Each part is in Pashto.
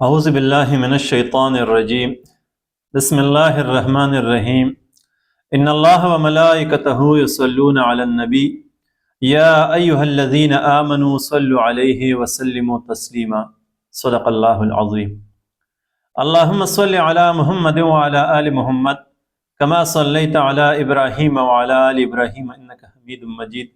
أعوذ بالله من الشيطان الرجيم. بسم الله الرحمن الرحيم. إن الله وملائكته يصلون على النبي يا أيها الذين آمنوا صلوا عليه وسلموا تسليما. صدق الله العظيم. اللهم صل على محمد وعلى آل محمد كما صليت على إبراهيم وعلى آل إبراهيم إنك حميد مجيد.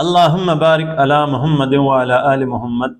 اللهم بارك على محمد وعلى آل محمد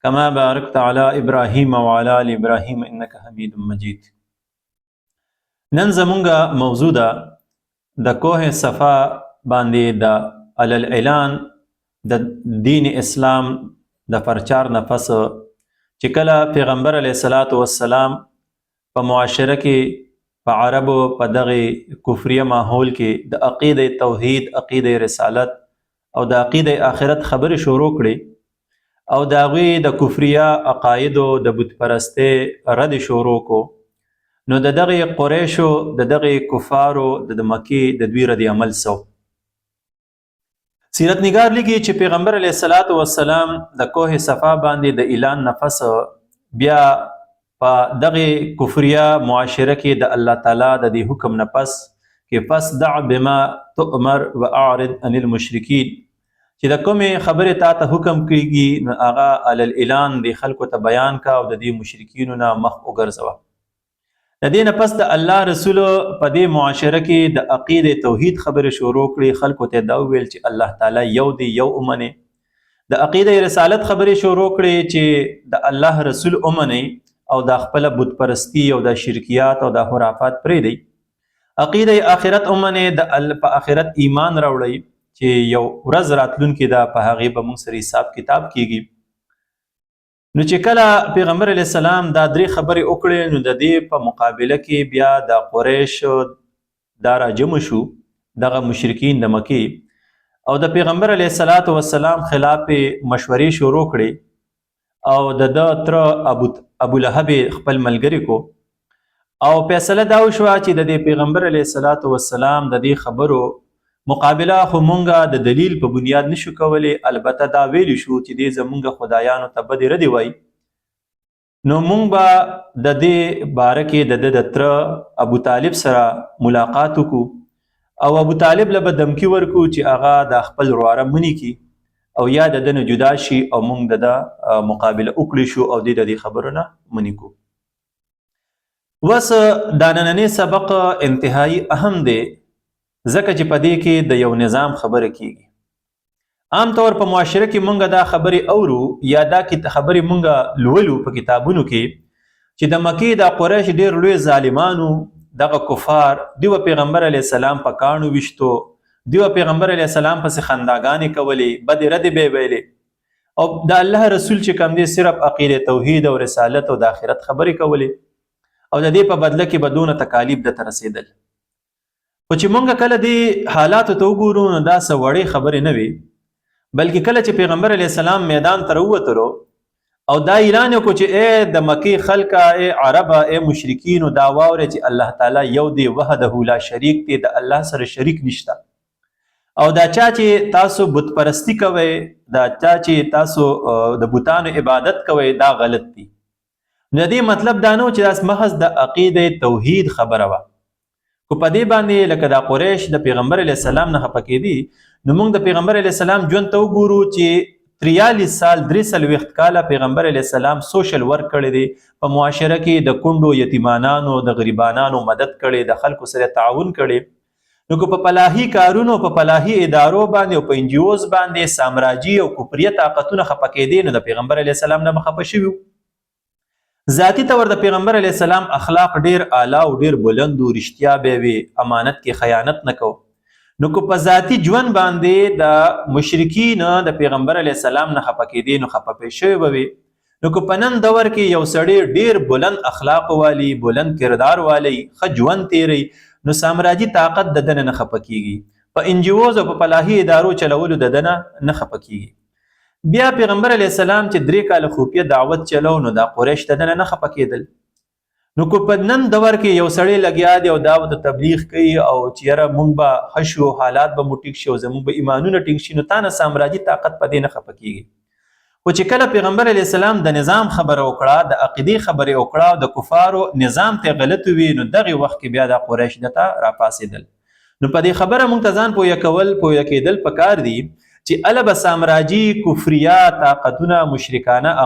كما باركت على إبراهيم وعلى آل إبراهيم إنك حميد مجيد. نن زمونږه موضوع ده د کوه صفا باندې د الاعلان د دین اسلام د پرچار نه پس چې کله پیغمبر علیه الصلاۃ والسلام په معاشره کې په عربو په دغه کفریه ماحول کې د عقیده توحید، عقیده رسالت او د عقیده آخرت خبرې شروع کړي او د هغوی د کفریه عقایدو د بت پرستۍ رد شروع کو، نو د دغه قریشو د دغه کفارو د مکې د دوی رد عمل سو. سیرت نگار لیکي چې پیغمبر علیه الصلاۃ والسلام د کوه صفا باندې د اعلان نفس بیا په دغه کفریه معاشره کې د الله تعالی د دې حکم نفس کې پس دع بما تؤمر واعرض عن المشرکین، چې د کومې خبرې تا ته حکم کېږي نو هغه علی الاعلان د خلکو ته بیان کا او د دې مشرکینو نه مخ وګرځوه. د دې نه پس د الله رسول په دې معاشره کې د عقیده توحید خبرې شروع کړي، خلکو ته دا وویل چې الله تعالی یو دی، یو ومني. د عقیده رسالت خبرې شروع کړي چې د الله رسول ومني او د خپل بت پرستی او د شرکیات او د خرافات پرېږدي. عقیده آخرت ومني، د په آخرت ایمان راوړي چې یو ورځ راتلونکې ده په هغې به موږ سره حساب کتاب کیږي. نو چې کله پیغمبر علیه السلام دا درې خبرې وکړې نو د دې په مقابله کې بیا د قریش دا راجمع شو، دغه مشرکین د مکې، او د پیغمبر علیه الصلاۃ والسلام خلاف مشورې شروع کړې او د ده تره ابو لهب خپل ملګری کو او فیصله دا وشوه چې د دې پیغمبر علیه الصلاۃ والسلام د دې خبرو مقابله خو مونږه د دلیل په بنیاد نشو کولی، البته دا ویلی شو چې دې زمونږ خدایانو ته بدې ردې وای. نو مونږ به د دې باره کې د تره ابو طالب سره ملاقات وکړو او ابو طالب له به دمکي ورکو چې هغه د خپل ورواره منی کی او یا د ده نه جدا شي او مونږ د ده مقابله وکړی شو او د دې خبرو نه منی کو. وس دا نننی سبق انتهایی اهم دی ځکه چې په دې کې د یو نظام خبره کیږي. عام طور په معاشره کې مونږ دا خبرې اورو یا دا خبرې مونږ لولو په کتابونو کې چې د مکې د قریش ډېر لوی ظالمانو، دغه کفار، دوی پیغمبر علیه السلام په کاڼو ویشتو، دوی پیغمبر علیه السلام پسې خنداګانې کولې، بدې ردې به ویلې، او د الله رسول چې کوم دی صرف عقیده توحید او رسالت او د آخرت خبرې کولې او د دې په بدله کې به دونه تکالیف درته رسېدل. خو چې مونږ کله دې حالاتو ته وګورو نو دا څه وړې خبرې نه وي، بلکې کله چې پیغمبر علیه السلام میدان ته راووتلو او دا اعلان وکړو چې ای د مکې خلکه، ای عربه، ای مشرکینو، دا واورئ چې الله تعالی یو دی، وحده لا شریک دی، د الله سره شریک نشته، او دا چا چې تاسو بت پرستی کوئ، دا چا چې تاسو د بتانو عبادت کوئ، دا غلط دی. نو دې مطلب دا نه و چې دا محض د عقیده توحید خبره وه. خو په دې باندې لکه دا قریش د پیغمبر علیه السلام نه خفه کېدي، نو موږ د پیغمبر علیه السلام ژوند ته وګورو چې 43 سال 43 کاله پیغمبر علیه السلام سوشل ورک کړی دی، په معاشره کې د کونډو، یتیمانانو، د غریبانانو مدد کړی، د خلکو سره تعاون کړی. نو که په فلاحي کارونو، په فلاحي ادارو باندې او په انجیوز باندې سامراجي او کفریه طاقتونه خفه کېدي نو د پیغمبر علیه السلام نه به خفه شوي وو. ذاتی طور د پیغمبر علیه السلام اخلاق ډیر اعلی او ډیر بلند و، رښتیا به وي، امانت کې خیانت نه کو. نو که په ذاتی ژوند باندې د مشرکین د پیغمبر علیه السلام نه خفه کېدي نو خفه پې شوی به وي. نو که په نن دور کې یو سړی ډیر بلند اخلاق والی، بلند کردار والی، ښه ژوند تیری، نو سامراجي طاقت د ده نه خفه کېږي، په انجیوز او په فلاحي ادارو چلولو د ده نه خفه کېږي. بیا پیغمبر علیه السلام چې 3 کاله خفیه دعوت چلو نو دا قریش د ده نه خفه کېدل. نو که په نن دور کې یو سړی لګیا دی او دعوت تبلیغ کوي او چې یاره مونږ به ښه شو، حالات به مو ټیک شي او زمونږ به ایمانونه ټیک شي، نو تا نه سامراجي طاقت په دې نه خفه کېږي. خو چې کله پیغمبر علیه السلام د نظام خبره وکړه، د عقیدې خبرې وکړه او د کفارو نظام ته غلط وي، نو دغه وخت کې بیا د قریش دته راپاسېدل. نو په دې خبره موږ ته ځان پوهه کېدل پکار دي چې اله به سامراجي کفریا طاقتونه مشرکانه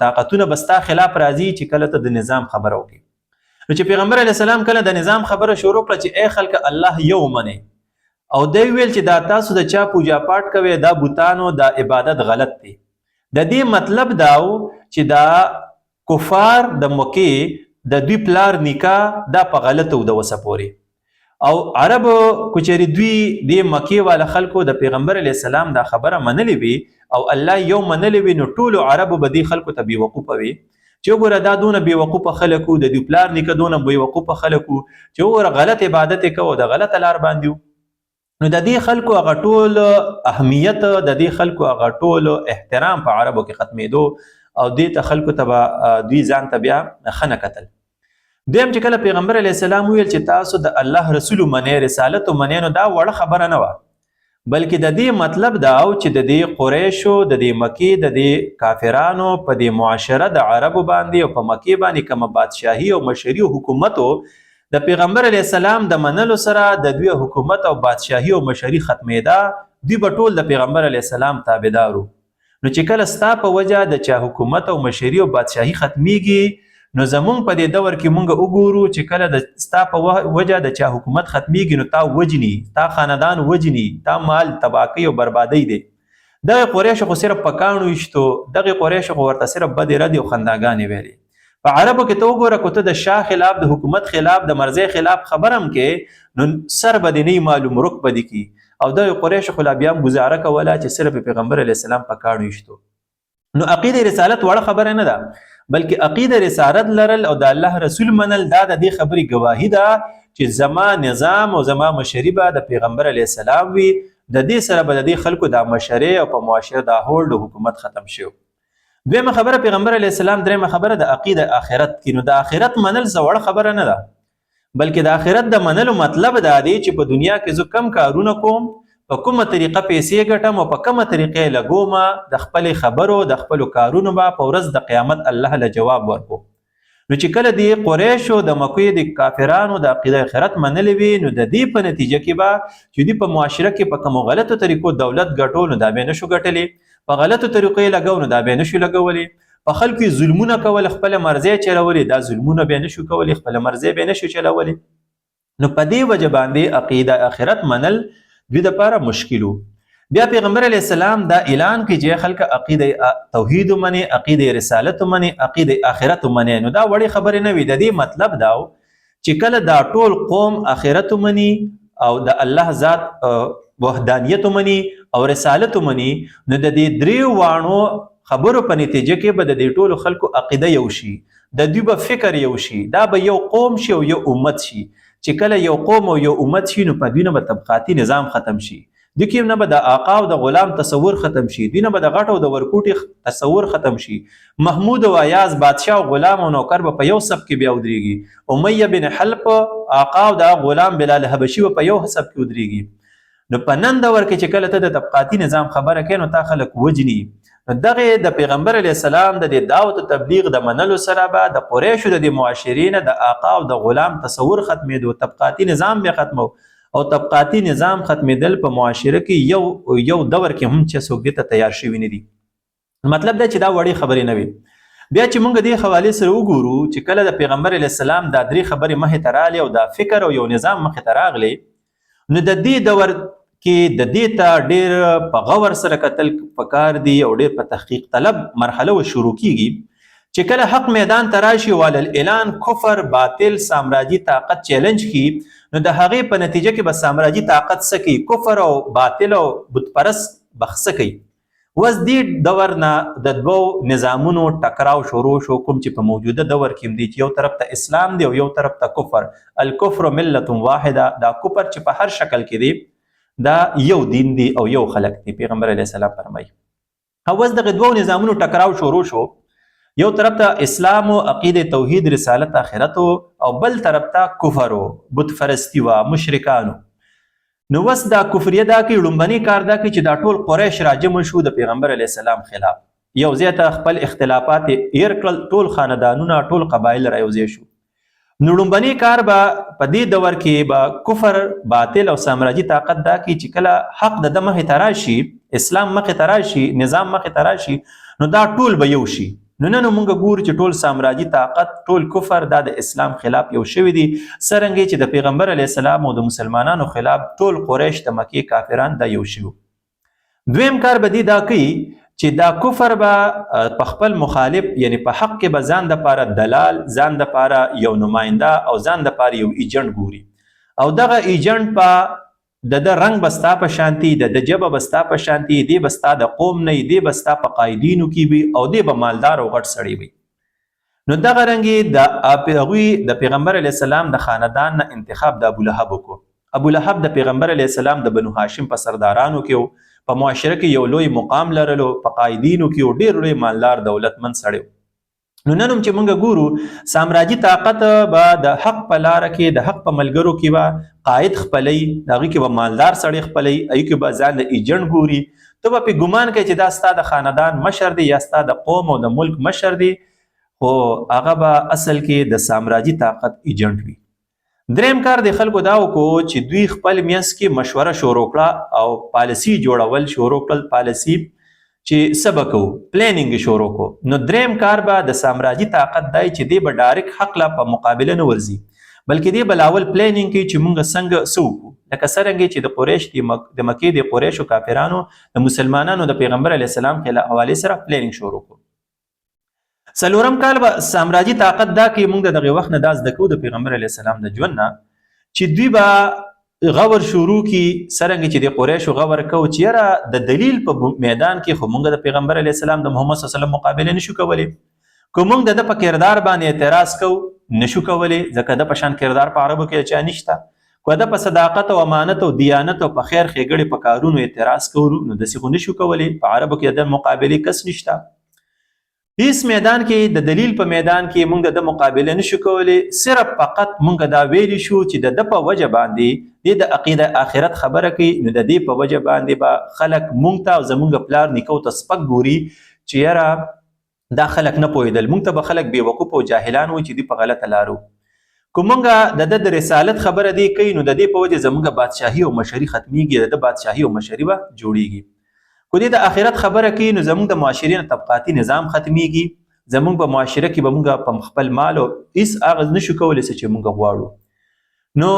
طاقتونه بستا خلاف راځي چې کله ته د نظام خبره وکړي. نو چې پیغمبر علیه السلام کله د نظام خبره شروع کړه چې ای خلک الله یو منئ، او دی ویل چې دا تاسو د چا پوجا پاټ کوي، دا بوتانو دا عبادت غلط دی. د دې مطلب داو چې دا کفار د مکې د دوی پلار نکاح دا په غلطو د وسپوري، او عرب کچری دوی د مکې والا خلکو د پیغمبر علیه السلام دا خبره منلې وي او الله یو منلې وي، نو ټولو عربو به دې خلکو ته بیوقوفه وي چې وګوره دا دونه بیوقوفه خلکو، د دوی پلار نکاح دونه بیوقوفه خلکو چې وګوره غلط عبادت کوو د غلط لار باندې. نو د دې خلکو هغه ټول اهمیت، د دې خلکو هغه ټول احترام په عربو کې ختمېدو او دې ته خلکو ته دوی ځان ته بیا ښه نه کتل. دویم چې کله پیغمبر علیه السلام ویل چې تاسو د الله رسول منئ، رسالت منئ، نو دا وړه خبره نه وه، بلکې د دې مطلب دا و چې د دې قریشو، د دې مکې، د دې کافرانو په دې معاشره د عربو باندې او په مکې باندې کومه بادشاهي او مشري او حکومت د پیغمبر علیه السلام د منلو سره د دوی حکومت او بادشاهي او مشري ختمېده، دوی به ټول د پیغمبر علیه السلام تابعدارو. نو چې کله ستا په وجه د چا حکومت او مشري او بادشاهي ختمیږي، نو زمونږ په دې دور کې مونږ وګورو چې کله د ستا په وجه د چا حکومت ختمیږي، نو تا وجني، تا خاندان وجني، تا مال تباهي او بربادي دی. دغه قریش خو صرف په کاڼو ایشتو، دغه قریش خو ورته صرف بدې ردې او خنداګانې ویلې. په عربو کې ته وګوره که ته د شاه خلاف، د حکومت خلاف، د مرزۍ خلاف خبرم کې، نو سر به دې نه معلوم، رک به دې کی. او د قریش خو لا بیا هم گزاره کوله چې صرف پیغمبر علیه السلام په کاڼو ایشتو. نو عقیده رسالت وړه خبره نه ده، بلکې عقیده رسالت لرل او د الله رسول منل دا د دې خبرې گواهی ده چې زما نظام او زما مشري به د پیغمبر علیه السلام وي، د دې سره به د دې خلکو د مشرۍ او په معاشره د هولډ حکومت ختم شو. دویمه خبره پیغمبر علیه السلام. دریمه خبره د عقیده آخرت کې. نو د آخرت منل زوړه خبره نه ده، بلکې د آخرت د منلو مطلب دا دی چې په دنیا کې زه کم کارونه کوم، په کومه طریقه پیسې ګټم او په کومه طریقې لګوم، د خپل خبرو د خپل کارونو به په ورځ د قیامت الله له جواب ورکو. نو چې کله دی قریشو د مکې د کافرانو د عقیده آخرت منلې وي، نو د دې په نتیجه کې به چې دوی په معاشره کې په کومو غلطو طریقو دولت ګټو، نو دا به نشو ګټلی، په غلطو طریقو یې لګو، نو دا به نشو لګولی، په خلکو یې ظلمونه کول، خپل مرزۍ چلولی، دا ظلمونه به نشو کولی، خپل مرزۍ به نشو چلولی. نو په دې وجه باندې عقیده آخرت منل دوی دپاره مشکل و. بیا پیغمبر علیه السلام دا اعلان کوي چې خلک عقیده توحید ومني، عقیده رسالت ومني، عقیده آخرت ومني. نو دا وړې خبرې نه وي، د دې مطلب دا و چې کله دا ټول قوم آخرت ومني او د الله ذات وحدانیت ومني او رسالت ومني، نو د دې دریو واڼو خبرو په نتیجه کې به د دې ټولو خلکو عقیده یو شي، د دوی به فکر یو شي، دا به یو قوم شي او یو امت شي. چې کله یو قوم او یو امت شي، نو په دوی نه به طبقاتي نظام ختم شي، دوی کې نه به د آقا او د غلام تصور ختم شي، دوی نه به د غټ او د ورکوټي تصور ختم شي. محمود او ایاز بادشاه او غلام او نوکر به په یو صف کې بیا ودرېږي، امیه بن حلب آقا او د غلام بلال حبشي به په یو صف کې ودرېږي. نو په نن دور کې چې کله ته د طبقاتي نظام خبره کوې، نو تا خلک وجني. نو دغه د پیغمبر علیه السلام د دعوت او تبلیغ د منلو سره به د قریشو د معاشرې نه د آقا او د غلام تصور ختمېدو، طبقاتي نظام بیا ختمو، او طبقاتي نظام ختمېدل په معاشره کې یو دور کې هم چې څوک دې ته تیار شوي نه دي. مطلب دا چې دا وړې خبرې نه وي. بیا چې موږ دې حوالې سره وګورو چې کله د پیغمبر علیه السلام دا درې خبرې مخې ته راغلې او دا فکر او یو نظام مخې ته راغلی، نو د دې دور کې د دې ته ډېر په غور سره کتل پکار دي او ډېر په تحقیق طلب مرحله شروع کیږي چې کله حق میدان ته راشي ول اعلان کفر باطل سامراجي طاقت چیلنج کی، نو د هغې په نتیجه کې به سامراجي طاقت سکی کفر او باطل او بت پرست بخښه کوي. اوس دې دور نه د دوو نظامونو ټکراو شروع شو، کوم چې په موجوده دور کې دی چې یو طرف ته اسلام دی او یو طرف ته کفر. الکفر ملت واحده، دا کفر چې په هر شکل کې دی دا یو دین دی او یو خلق دی. پیغمبر علیه السلام فرمایي اوس دغه دوو نظامونو ټکراو شروع شو، یو طرف ته اسلام او عقیده توحید رسالت آخرت او بل طرف ته کفر او بت پرستی و مشرکانو. نو وس دا کفریه دا کې لومبني کار دا کې چې دا ټول قریش راجم شو د پیغمبر علیه السلام خلاف. یو ځای ته خپل اختلافات هیر کړل، ټول خاندانونه ټول قبایل را یوځای شو. نو لومبني کار به په دې دور کې به کفر، باطل او سامراجي طاقت دا کوي چې کله حق د مخې ته راشي، اسلام مخې ته راشي، نظام مخې ته راشي، نو دا ټول به یو شي. نو نن موږ ګورو چې ټول سامراجي طاقت، ټول کفر دا د اسلام خلاف یو شوي دي، څرنګه چې د پیغمبر علیه السلام او د مسلمانانو خلاف ټول قریش د مکې کافران دا یو شوي. دویم کار به دی دا کوي چې دا کفر به په خپل مخالف، یعنی په حق کې به ځان دپاره دلال، ځان دپاره یو نماینده او ځان دپاره یو ایجنټ ګوري، او دغه ایجنټ په د رنګ به ستا په شانتي، د ژبه به ستا په شانتي، دی به ستا د قوم نه، دی به ستا په قایدینو کې وي، او دی به مالدار او غټ سړی وي. نو دغه رنګې د هغوی د پیغمبر علیه السلام د خاندان نه انتخاب د ابولهب وکړو. ابولهب د پیغمبر علیه السلام د بنو هاشم په سردارانو کې، په معاشره کې یو لوی مقام لرلو، په قایدینو کې ډېر لوی مالدار دولتمند سړی. نو نن هم چې موږ ګورو سامراجي طاقت به د حق په لاره کې، د حق په ملګرو کې به قائد خپلی، د هغې کې به مالدار سړی خپلی، هغې کې به ځان د ایجنټ ګوري. ته به پې ګمان کوي چې دا ستا د خاندان مشر دی یا ستا د قوم او د ملک مشر دی، خو هغه به اصل کې د سامراجي طاقت ایجنټ وي. دریم کار د خلکو دا وکړو چې دوی خپل منځ کې مشوره شروع کړه او پالیسي جوړول شروع کړل، پالیسي چې څه به کوو، پلانینګ شروع کړو. نو دریم کار به د سامراجي طاقت دی چې دی به ډایرکټ حق لا په مقابله نه ورځي، بلکې دی به لاول پلانینګ کوي چې موږ څنګه څه وکړو. لکه څرنګه چې د قریش د مکې د قریشو کافرانو د مسلمانانو د پیغمبر علیه السلام حوالې سره پلانینګ شروع کړو. څلورم کال به سامراجي طاقت دا کوي، موږ د دغې وخت نه دا زده کوو د پیغمبر علیه السلام د ژوند نه، چې دوی به غور شروع کی، څرنګه چې د قریشو غور کوو چې یاره د دلیل په میدان کې خو موږ د پیغمبر علیه السلام د محمد صلی الله علیه وسلم مقابله نشو کولی. که موږ د په کردار باندې اعتراض کوو نشو کولی، ځکه د په شان کردار په عربو کې چا نشته. که د په صداقت او امانت او دیانت او په خیر ښېګړې په کارونو اعتراض کوو نو داسې خو نشو کولی، په عربو کې د مقابلې کس نشته. هیڅ میدان کې د دلیل په میدان کې موږ د مقابله نشو کولی، صرف فقط موږ دا ویلی شو چې د په وجه باندې د عقیده آخرت خبره کوي، نو د دې په وجه باندې به خلک موږ ته او زموږ پلار نیکو ته سپک ګوري چې یاره دا خلک نه پوهېدل، موږ ته به خلک بېوقوف او جاهلان وایي چې دوی په غلطه لارو. که موږ د رسالت خبره دی کوي نو د دې په وجه زموږ بادشاهي او مشري ختمیږي، د بادشاهي او مشري به جوړیږي. که دې د آخرت خبره کوي نو زموږ د معاشرې نه طبقاتي نظام ختمیږي، زموږ په معاشره کې به موږ په خپل مال او هیڅ اغز نشو کولی چې موږ غواړو. نو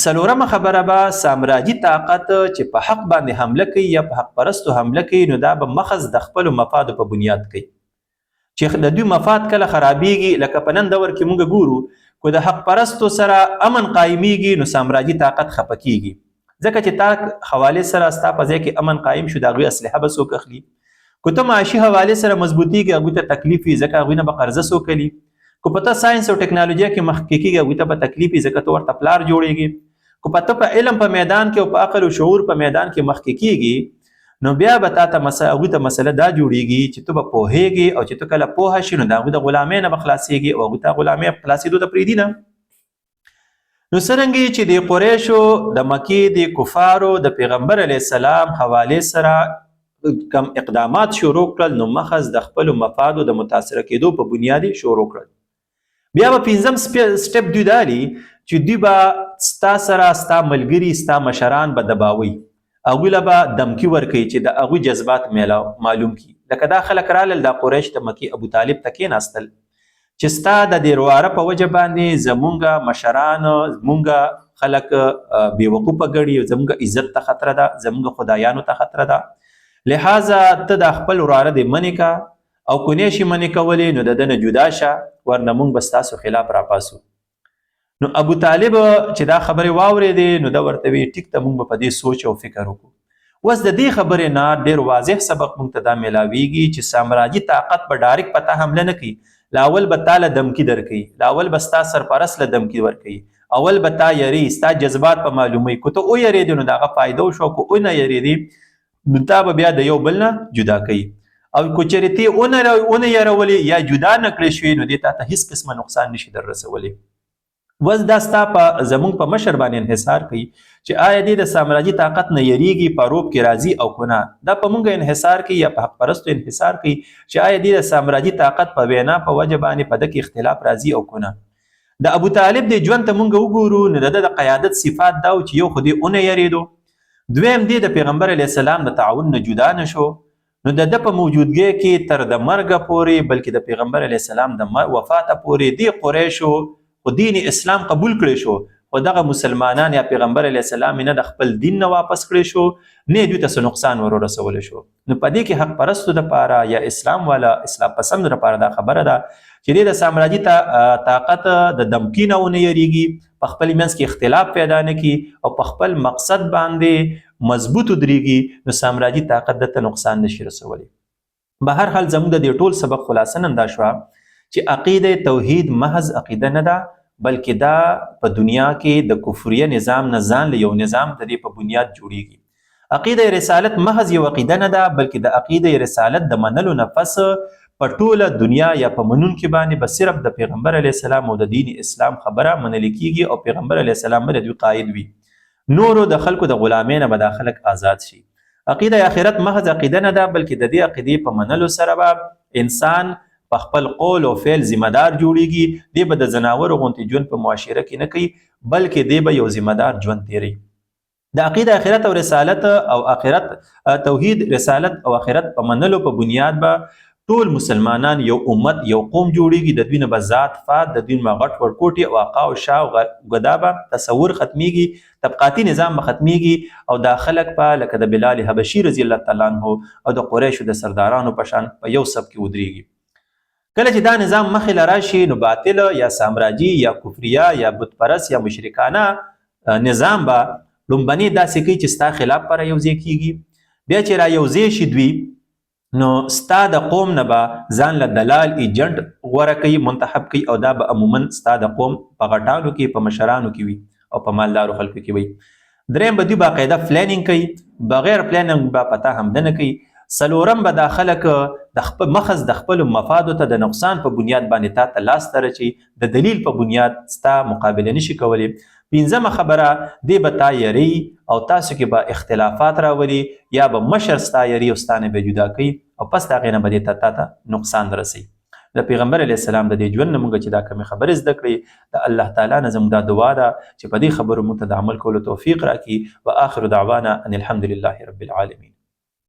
څلورمه خبره به سامراجي طاقت چې په حق باندې حمله کوي یا په حق پرستو حمله کوي، نو دا به مخص د خپلو مفادو په بنیاد کوي. چې د دوی مفاد کله خرابیږي، لکه په نن دور کې موږ ګورو که د حق پرستو سره امن قایمیږي نو سامراجي طاقت خفه کیږي، ځکه چې تا حوالې سره ستا په ځای کې امن قایم شو، د هغوی اسلحه به څوک اخلي. که ته معاشي حوالې سره مضبوطیږي هغوی ته تکلیف وي، ځکه هغوی نه به قرضه څوک کوي. که په ته ساینس او ټکنالوژي کې مخکې کېږي هغوی ته به تکلیف وي، ځکه ته ورته پلار جوړېږي. که په ته په علم په میدان کې او په عقل او شعور په میدان کې مخکې کېږي نو بیا به تا ته هغوی ته مسله دا جوړېږي چې ته به پوهېږي، او چې ته کله پوهه شي نو د هغوی د غلامۍ نه به خلاصېږي او هغوی ته غلامۍ خلاصېدو ته پرېږدي نه. نو څرنګه چې د قریشو د مکې د کفارو د پیغمبر علیه السلام حوالې سره کم اقدامات شروع کړل، نو مخص د خپلو مفادو د متاثره کېدو په بنیاد شروع کړل. بیا به پنځم سټپ دوی دا دی چې دوی به ستا سره ستا ملګري، ستا مشران به دباوي، هغوی له به دمکي ورکوي چې د هغوی جذبات معلوم کړي. لکه دا خلک رالل د قریش د مکې ابو طالب ته کېناستل چې ستا د دې رواره په وجه باندې زمونږ مشران، زمونږ خلک بېوقوفه ګڼي، زمونږ عزت ته خطره ده، زمونږ خدایانو ته خطره ده، لہذا ته د خپل وراره دې منې کا، او که نه شي منې کولی نو د ده نه جدا شه، ورنه موږ به ستاسو خلاف راپاسو. نو ابو طالب چې دا خبرې واورېدې نو دا ورته وی ټیک ته موږ به په دې سوچ او فکر وکړو. اوس د دې خبرې نه ډېر واضح سبق موږ ته دا میلاویږي چې سامراجي طاقت به ډایرکټ په تا حمله نه کوي، لاول به تا له دمکي درکوي، لاول به ستا سرپرست له دمکي ورکوي، اول به تا یری، ستا جذبات په معلوموي. که ته ویرېدې نو د هغه فایده وشو، که ونه یریدې نو تا به بیا د یو بل نه جدا کوي. او که چېرې ته ونه یرولې یا جدا نه کړې شوې نو دې تا ته هېڅ قسمه نقصان نشي در رسولی. وز دا ستا په زمونږ په مشر باندې انحصار کوي چې آیا دې د سامراجي طاقت نه یریږي، په روب کې راځي او که نه. دا په مونږ انحصار کوي یا په حق پرستو انحصار کوي چې آیا دې د سامراجي طاقت په وینا په وجه باندې په ده کې اختلاف راځي او که نه. د ابو طالب دې ژوند ته مونږ وګورو نو د د قیادت صفات دا و چې یو خو دې ونه یریدو، دویم دې د پیغمبر علیه السلام د تعاون نه جدا نشو، نو د ده په موجودګۍ کې تر د مرګه پورې بلکې د پیغمبر علیه السلام د وفاته پورې دې قریشو خو دین اسلام قبول کړی شو، خو دغه مسلمانان یا پیغمبر علیه السلام نه د خپل دین نه واپس کړی شو، نه دوی ته څه نقصان ورسولی شو. نو په دې کې حق پرستو دپاره یا اسلام والا اسلام پسندو دپاره دا خبره ده چې دې د سامراجي طاقت د دمکي نه ونه یریږي، په خپل منځ کې اختلاف پیدا نه کړي او په خپل مقصد باندې مضبوط ودرېږي، نو سامراجي طاقت دته نقصان نشي رسولی. به هر حال زموږ د دې ټول سبق خلاصه نن دا شوه چې عقیده توحید محض عقیده نه ده، بلکې دا په دنیا کې د کفریه نظام نه ځان له یو نظام د دې په بنیاد جوړیږي. عقیده رسالت محض یو عقیده نه ده، بلکې د عقیده رسالت د منلو نه پس په ټوله دنیا یا په منونکي باندې به صرف د پیغمبر علیه السلام او د دین اسلام خبره منل کیږي او پیغمبر علیه السلام به د دوی قائد وي، نورو د خلکو د غلامۍ نه به دا خلک آزاد شي. عقیده آخرت محض عقیده نه ده، بلکې د دې عقیدې په منلو سره به انسان په خپل قول او فعل ذمہ دار جوړیږي، دی به د ځناورو غوندې ژوند په معاشره کې نه کوي، بلکې دی به یو ذمہ دار ژوند تیروي. د عقیده آخرت او رسالت او آخرت توحید رسالت او آخرت په منلو په بنیاد به ټول مسلمانان یو امت یو قوم جوړیږي، د دوی نه به ذات فات د دوی نه به غټ ورکوټي او آقا او شاه او ګدا به تصور ختمیږي، طبقاتي نظام به ختمیږي او دا خلک به لکه د بلال حبشي رضی الله تعالی عنه او د قریشو د سردارانو په شان په یو صف کې ودرېږي. کله چې دا نظام مخې له راشي نو باطل یا سامراجي یا کفریه یا بت پرست یا مشرکانه نظام به لومبني داسې کوي چې ستا خلاف پر یوځای کیږي، بیا چې را یوځای شي دوی نو ستا د قوم نه به ځان له دلال ایجنټ غوره کوي، منتخب کوي او دا به عموما ستا د قوم په غټانو کې په مشرانو کې وي او په مالدارو خلکو کې وي. دریم به دوی باقاعده پلانینګ کوي، بغیر پلانینګ به پته هم نه کوي. څلورم به دا خلک د خپل مخز د خپلو مفادو ته د نقصان په بنیاد باندې تا ته لاس ته رچي، د دلیل په بنیاد ستا مقابله نشي کولی. پنځمه خبره دی به تا یری او تاسو کې به اختلافات راولي یا به مشر ستا یری او ستا نه به جدا کوي او پس د هغې نه به دې ته نقصان رسوي. د پیغمبر علیه السلام د دې ژوند نه موږ چې دا کمې خبرې زده کړې، د الله تعالی نه زموږ دا دعا ده چې په دې خبرو موږ ته د عمل کولو توفیق راکړي. و آخر دعوانا ان الحمد لله رب العالمین.